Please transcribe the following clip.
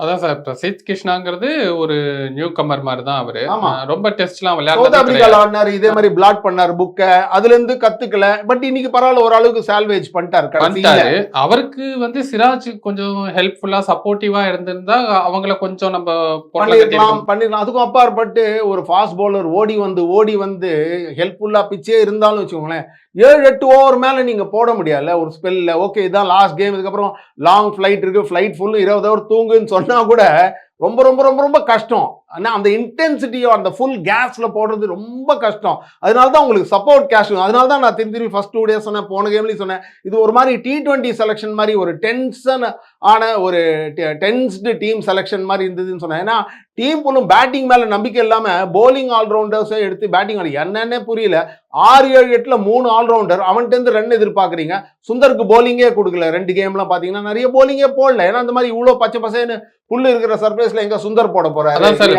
அதான் சார் பிரசித் கிருஷ்ணாங்கிறது ஒரு நியூ கமர் மாதிரி தான் அவரு. ஆமா. ரொம்ப டெஸ்ட்லாம் சவுத் விளையாடுறது ஆப்பிரிக்கால கிடையாது. ஆடினாரு, இதே மாதிரி பிளாட் பண்ணாரு புக்க, அதுல இருந்து கத்துக்கல. பட் இன்னைக்கு பரவாயில்ல, ஓரளவுக்கு சால்வேஜ் பண்ணிட்டாரு கடைசியில. வந்துட்டாரு. அவருக்கு வந்து சிராஜ் கொஞ்சம் ஹெல்ப்ஃபுல்லா சப்போர்ட்டிவா இருந்திருந்தா அவங்கள கொஞ்சம் நம்ம பொருளை கட்டியிருக்கோம். பண்ணிருக்கலாம். அதுக்கும் அப்பாற்பட்டு ஒரு ஃபாஸ்ட் பவுலர் ஓடி வந்து ஹெல்ப்ஃபுல்லா பிச்சே இருந்தாலும் வச்சுக்கோங்களேன், 7-8 ஓவர் மேல நீங்க போட முடியாதுல்ல ஒரு ஸ்பெல்ல. ஓகே இதான் லாஸ்ட் கேம், இதுக்கப்புறம் லாங் ஃபிளைட் இருக்கு, ஃபிளைட் ஃபுல் 20 ஓவர் தூங்குன்னு சொன்னா கூட ரொம்ப ரொம்ப ரொம்ப ரொம்ப கஷ்டம். ஆனா அந்த இன்டென்சிட்டியோ அந்த ஃபுல் கேஸ்ல போடுறது ரொம்ப கஷ்டம். அதனால தான் உங்களுக்கு சப்போர்ட் கேஷ். அதனால தான் நான் திரும்பி ஃபர்ஸ்ட் 2 டேஸ் சொன்னேன், போன கேம்லயும் சொன்னேன், இது ஒரு மாதிரி T20 செலெக்ஷன் மாதிரி ஒரு டென்ஷன் ஆன ஒரு டென்ஸ்டு டீம் செலெக்ஷன் மாதிரி இருந்ததுன்னு சொன்னேன். ஏன்னா டீம் ஃபுல்லும் பேட்டிங் மேல நம்பிக்கை இல்லாம போலிங் ஆல்ரவுண்டர்ஸை எடுத்து பேட்டிங் ஆடி என்னன்னே புரியல. 6-7-8ல 3 ஆல்ரவுண்டர், அவன்கிட்ட இருந்து ரன் எதிர்பார்க்குறீங்க. சுந்தருக்கு போலிங்கே கொடுக்கல. 2 கேம்லாம் பாத்தீங்கன்னா நிறைய போலிங்கே போடல. ஏன்னா இந்த மாதிரி இவ்வளவு பச்சை பசேன்னு புல்லு இருக்கிற சர்ஃபேஸ்ல எங்க சுந்தர் போட போறாரு? அதான் சார்